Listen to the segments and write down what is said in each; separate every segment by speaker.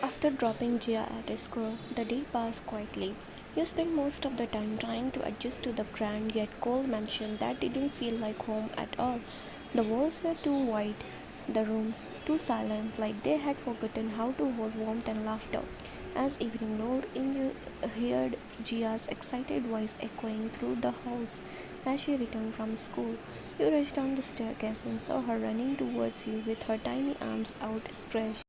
Speaker 1: After dropping Jia at school, the day passed quietly. You spent most of the time trying to adjust to the grand yet cold mansion that didn't feel like home at all. The walls were too white, the rooms too silent, like they had forgotten how to hold warmth and laughter. As evening rolled in, you heard Jia's excited voice echoing through the house. As she returned from school, you rushed down the staircase and saw her running towards you with her tiny arms outstretched.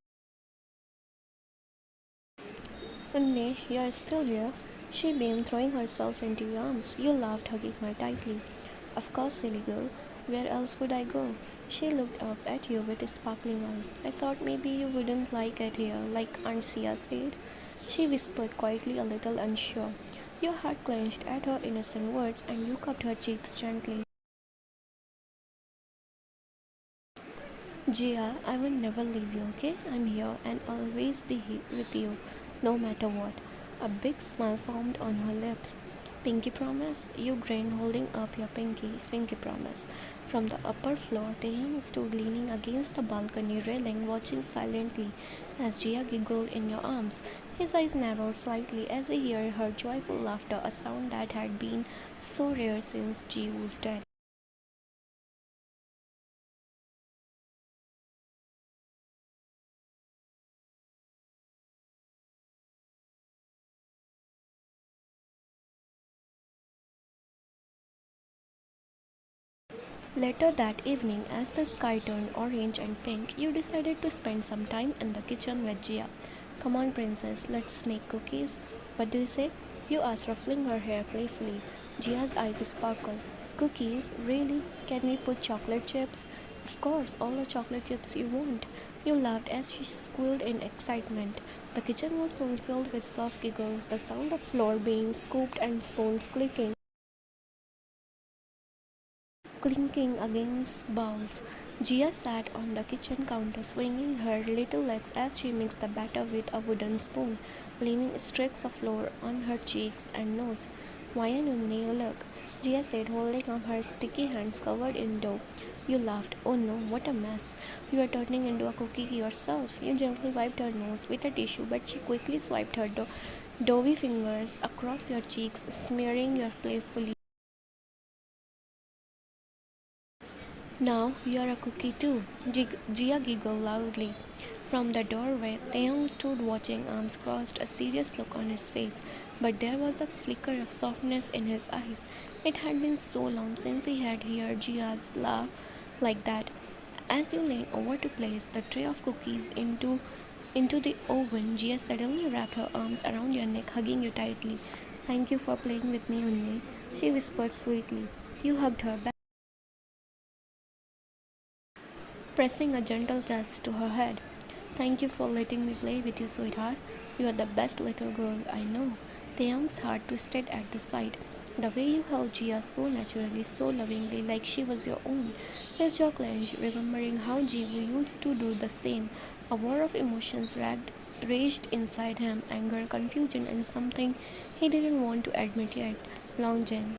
Speaker 1: Unne, you're still here? She beamed, throwing herself into your arms. You laughed, hugging her tightly. Of course, silly girl. Where else would I go? She looked up at you with sparkling eyes. I thought maybe you wouldn't like it here, like Aunt Sia said. She whispered quietly, a little unsure. Your heart clenched at her innocent words, and you cupped her cheeks gently. Gia, I will never leave you, okay? I'm here and always be with you, no matter what. A big smile formed on her lips. Pinky promise? You grinned, holding up your pinky promise. From the upper floor, Taehyung stood leaning against the balcony railing, watching silently as Gia giggled in your arms. His eyes narrowed slightly as he heard her joyful laughter, a sound that had been so rare since Ji was dead. Later that evening, as the sky turned orange and pink, you decided to spend some time in the kitchen with Gia. Come on, princess, let's make cookies. What do you say? You asked, ruffling her hair playfully. Gia's eyes sparkled. Cookies? Really? Can we put chocolate chips? Of course, all the chocolate chips you want. You laughed as she squealed in excitement. The kitchen was soon filled with soft giggles, the sound of flour being scooped and spoons clinking against bowls. Gia sat on the kitchen counter, swinging her little legs as she mixed the batter with a wooden spoon, leaving streaks of flour on her cheeks and nose. Why Nunni, look, Gia said, holding up her sticky hands covered in dough. You laughed. Oh no, what a mess. You are turning into a cookie yourself. You gently wiped her nose with a tissue, but she quickly swiped her doughy fingers across your cheeks, smearing your playfully. Now you're a cookie too, Gia giggled loudly. From the doorway, Taeyong stood watching, arms crossed, a serious look on his face, but there was a flicker of softness in his eyes. It had been so long since he had heard Gia's laugh like that. As you leaned over to place the tray of cookies into the oven, Gia suddenly wrapped her arms around your neck, hugging you tightly. Thank you for playing with me, Unni, she whispered sweetly. You hugged her back, pressing a gentle kiss to her head. Thank you for letting me play with you, sweetheart. You are the best little girl I know. Taeyang's heart twisted at the sight. The way you held Gia so naturally, so lovingly, like she was your own. His jaw clenched, remembering how Jiwoo used to do the same. A war of emotions raged inside him, anger, confusion, and something he didn't want to admit yet. Longing.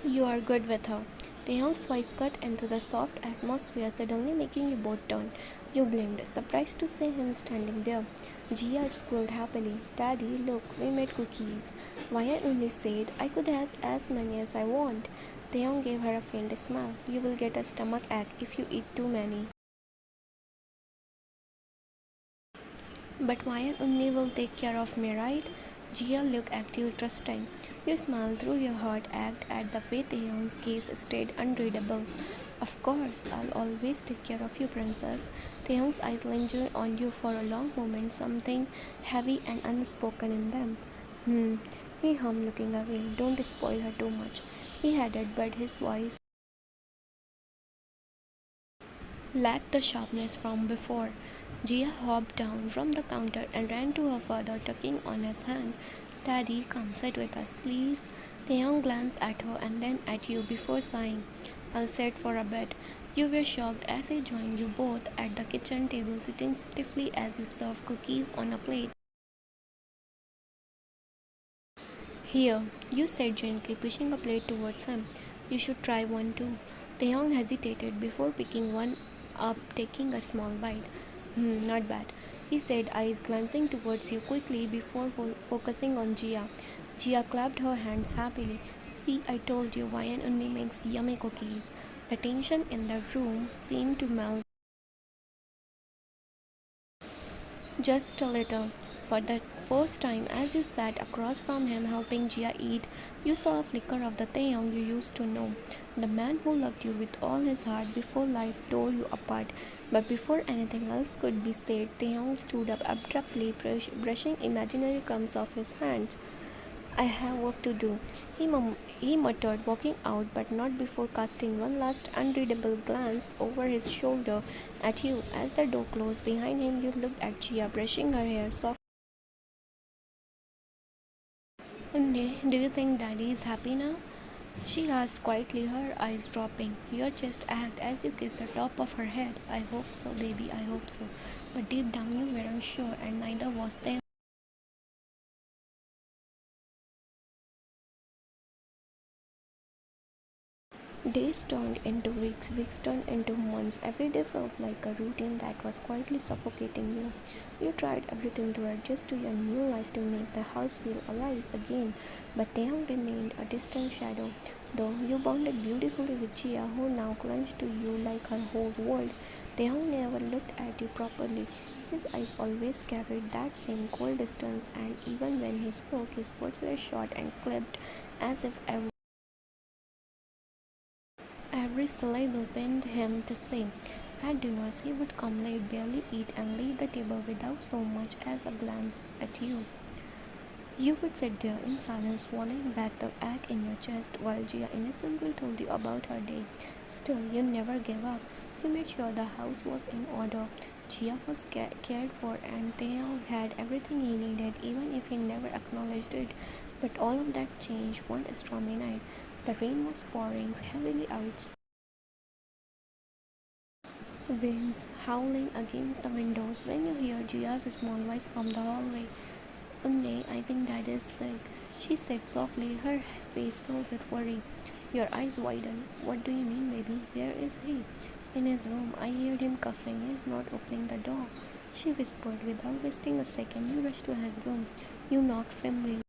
Speaker 1: You are good with her. Taehyung's voice cut into the soft atmosphere, suddenly making you both turn. You blinked, surprised to see him standing there. Gia squealed happily. Daddy, look, we made cookies. Waya only said, I could have as many as I want. Taehyung gave her a faint smile. You will get a stomach ache if you eat too many. But Waya Unni will take care of me, right? Gia looked at you, trusting. You smiled through your heart, ached at the way Taehyung's gaze stayed unreadable. Of course, I'll always take care of you, princess. Taehyung's eyes lingered on you for a long moment, something heavy and unspoken in them. He hummed, looking away. Don't spoil her too much. He added, but his voice lacked the sharpness from before. Gia hopped down from the counter and ran to her father, tugging on his hand. Daddy, come sit with us, please. Taeyong glanced at her and then at you before sighing. I'll sit for a bit. You were shocked as he joined you both at the kitchen table, sitting stiffly as you served cookies on a plate. Here, you said gently, pushing a plate towards him. You should try one too. Taeyong hesitated before picking one up, taking a small bite. Not bad, he said, eyes glancing towards you quickly before focusing on Gia. Gia clapped her hands happily. See, I told you Ryan only makes yummy cookies. The tension in the room seemed to melt just a little. For the first time, as you sat across from him helping Gia eat, you saw a flicker of the Taehyung you used to know. The man who loved you with all his heart before life tore you apart. But before anything else could be said, Taehyung stood up abruptly, brushing imaginary crumbs off his hands. I have work to do, he muttered, walking out, but not before casting one last unreadable glance over his shoulder at you. As the door closed behind him, you looked at Gia brushing her hair softly. Do you think Daddy is happy now? She asked quietly, her eyes dropping. Your chest ached as you kissed the top of her head. I hope so, baby, I hope so. But deep down you weren't sure, and neither was they. Days turned into weeks, weeks turned into months. Every day felt like a routine that was quietly suffocating you. You tried everything to adjust to your new life to make the house feel alive again, but Taeyang remained a distant shadow. Though you bonded beautifully with Gia, who now clung to you like her whole world, Taeyang never looked at you properly. His eyes always carried that same cold distance, and even when he spoke, his words were short and clipped, as if every syllable pained him to say. At dinners, he would come late, barely eat, and leave the table without so much as a glance at you. You would sit there in silence, swallowing back the ache in your chest while Gia innocently told you about her day. Still, you never gave up. You made sure the house was in order. Gia was cared for, and Theo had everything he needed, even if he never acknowledged it. But all of that changed one stormy night. The rain was pouring heavily outside. Wind howling against the windows when you hear Gia's small voice from the hallway. Unne, I think Dad is sick, she said softly, her face filled with worry. Your eyes widened. What do you mean, baby? Where is he? In his room. I heard him coughing. He's not opening the door. She whispered. Without wasting a second, you rushed to his room. You knocked firmly.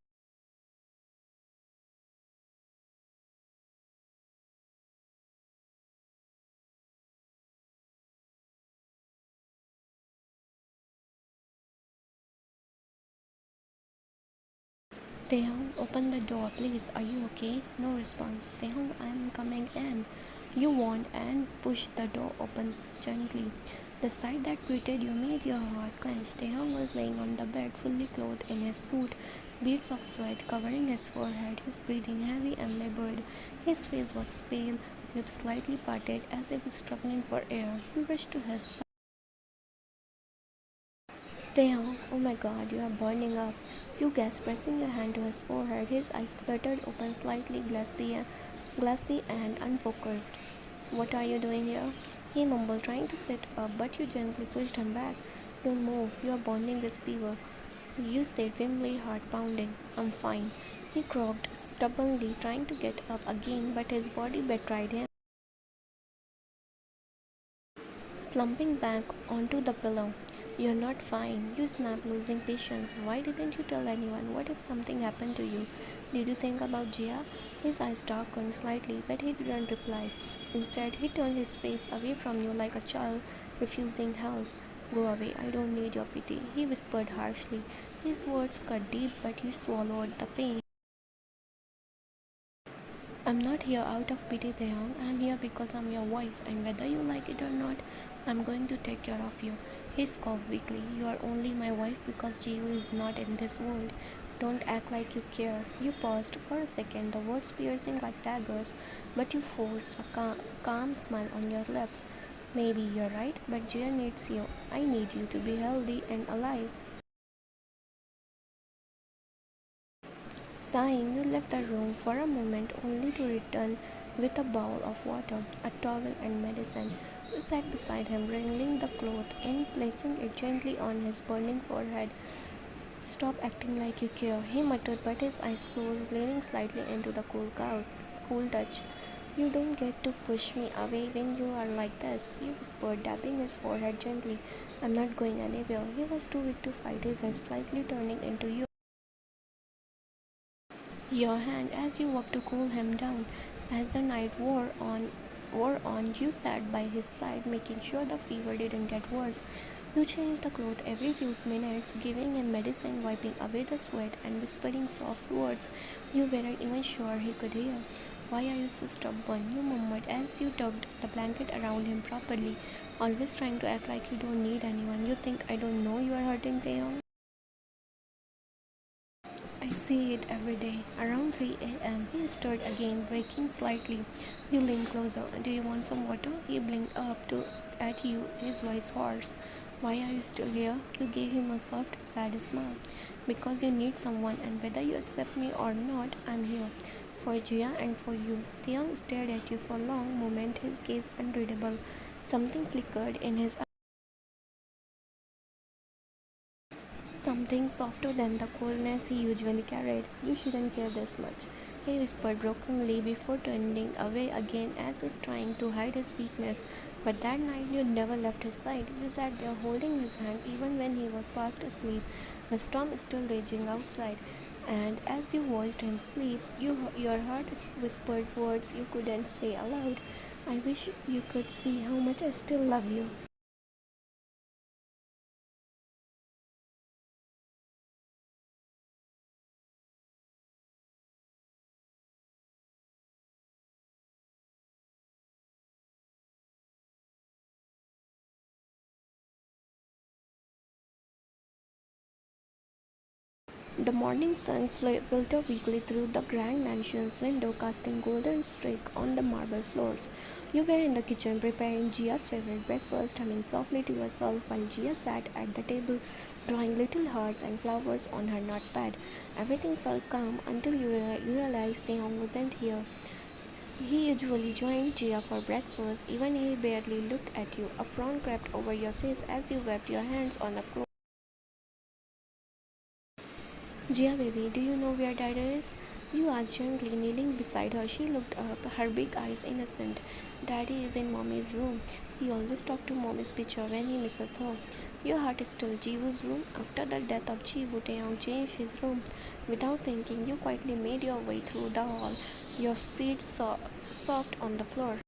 Speaker 1: Taehyung, open the door, please. Are you okay? No response. Taehyung, I'm coming in. You warned and pushed the door open gently. The sight that greeted you made your heart clench. Taehyung was laying on the bed, fully clothed in his suit, beads of sweat covering his forehead, his breathing heavy and labored. His face was pale, lips slightly parted as if struggling for air. You rushed to his side. Taehyung, oh my god, you are burning up. You gasped, pressing your hand to his forehead. His eyes fluttered open, slightly glassy and unfocused. What are you doing here? He mumbled, trying to sit up, but you gently pushed him back. Don't move, you are burning with fever. You said firmly, heart pounding. I'm fine. He croaked, stubbornly, trying to get up again, but his body betrayed him. Slumping back onto the pillow. You're not fine, you snapped, losing patience. Why didn't you tell anyone? What if something happened to you? Did you think about Gia? His eyes darkened slightly, but he didn't reply. Instead, he turned his face away from you like a child refusing help. Go away, I don't need your pity, he whispered harshly. His words cut deep, but you swallowed the pain. I'm not here out of pity, Taeyang. I'm here because I'm your wife, and whether you like it or not, I'm going to take care of you. He scoffed weakly. You are only my wife because Jiu is not in this world. Don't act like you care. You paused for a second, the words piercing like daggers, but you forced a calm smile on your lips. Maybe you're right, but Jia needs you. I need you to be healthy and alive. Sighing, you left the room for a moment only to return with a bowl of water, a towel, and medicine. You sat beside him, wringing the cloth and placing it gently on his burning forehead. Stop acting like you care, he muttered, but his eyes closed, leaning slightly into the cool touch. You don't get to push me away when you are like this, he whispered, dabbing his forehead gently. I'm not going anywhere. He was too weak to fight, his head slightly turning into your hand as you walked to cool him down. As the night wore on, you sat by his side, making sure the fever didn't get worse. You changed the clothes every few minutes, giving him medicine, wiping away the sweat, and whispering soft words you weren't even sure he could hear. Why are you so stubborn? You murmured as you tugged the blanket around him properly, always trying to act like you don't need anyone. You think I don't know you are hurting Taeyong? I see it every day. Around 3 a.m., he stirred again, waking slightly. You leaned closer. Do you want some water? He blinked at you, his voice hoarse. Why are you still here? You gave him a soft, sad smile. Because you need someone, and whether you accept me or not, I'm here. For Jia and for you. The young stared at you for a long moment, his gaze unreadable. Something flickered in his eyes. Something softer than the coldness he usually carried. You shouldn't care this much, he whispered brokenly before turning away again as if trying to hide his weakness. But that night you never left his side. You sat there holding his hand even when he was fast asleep, the storm still raging outside. And as you watched him sleep, your heart whispered words you couldn't say aloud. I wish you could see how much I still love you. The morning sun filtered weakly through the grand mansion's window, casting golden streak on the marble floors. You were in the kitchen preparing Gia's favorite breakfast, humming softly to yourself while Gia sat at the table, drawing little hearts and flowers on her notepad. Everything felt calm until you realized Taehyung wasn't here. He usually joined Gia for breakfast, even he barely looked at you. A frown crept over your face as you wiped your hands on the cloth. Gia baby, do you know where Dada is? You asked gently, kneeling beside her. She looked up, her big eyes innocent. Daddy is in mommy's room. He always talks to mommy's picture when he misses her. Your heart is still Jiwoo's room. After the death of Jiwoo, Taeyong changed his room. Without thinking, you quietly made your way through the hall, your feet soft on the floor.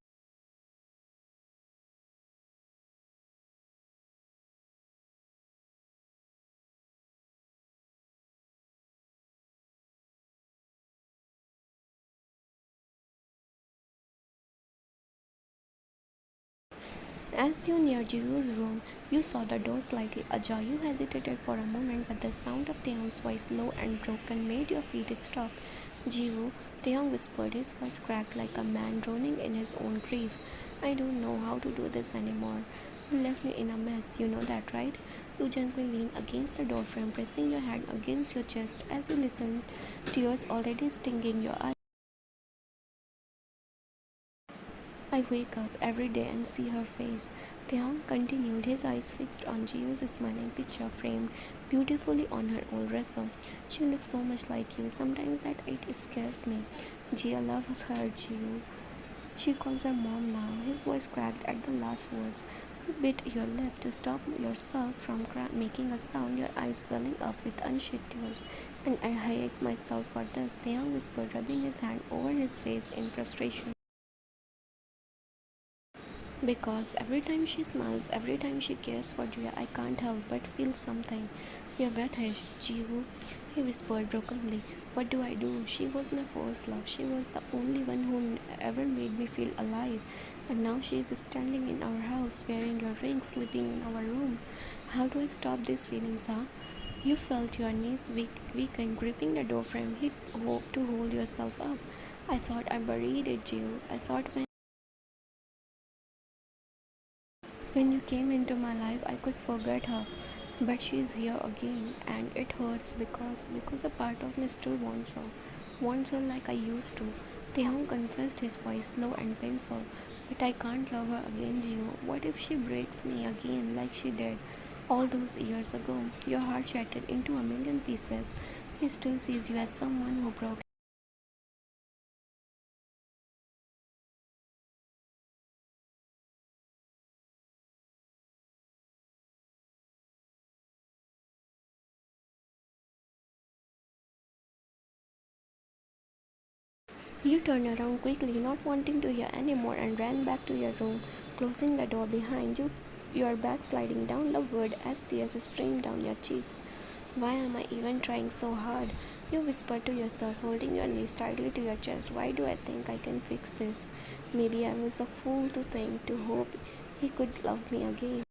Speaker 1: As you neared Jiwoo's room, you saw the door slightly ajar. You hesitated for a moment, but the sound of Taeyong's voice, low and broken, made your feet stop. Jiwoo, Taeyong whispered, his voice cracked like a man droning in his own grief. I don't know how to do this anymore. You left me in a mess, you know that, right? You gently leaned against the doorframe, pressing your hand against your chest as you listened, tears already stinging your eyes. I wake up every day and see her face. Taeyong continued, his eyes fixed on Jiyo's smiling picture framed beautifully on her old dresser. She looks so much like you. Sometimes that it scares me. Jia loves her, Jiyo. She calls her mom now. His voice cracked at the last words. You bit your lip to stop yourself from making a sound, your eyes welling up with unshed tears. And I hate myself for this, Taeyong whispered, rubbing his hand over his face in frustration. Because every time she smiles, every time she cares for Jia, I can't help but feel something. Your breath is Jiwoo, he whispered brokenly. What do I do? She was my first love. She was the only one who ever made me feel alive. And now she is standing in our house, wearing your ring, sleeping in our room. How do I stop these feelings, huh? You felt your knees weaken, gripping the doorframe. Hit hope to hold yourself up. I thought I buried it, Jiwoo. I thought when you came into my life, I could forget her, but she's here again, and it hurts because a part of me still wants her like I used to. Taehyung confessed, his voice low and painful. But I can't love her again, Gio. What if she breaks me again like she did all those years ago? Your heart shattered into a million pieces. He still sees you as someone who broke You turned around quickly, not wanting to hear anymore, and ran back to your room, closing the door behind you, your back sliding down the wood as tears streamed down your cheeks. Why am I even trying so hard? You whispered to yourself, holding your knees tightly to your chest. Why do I think I can fix this? Maybe I was a fool to think, to hope he could love me again.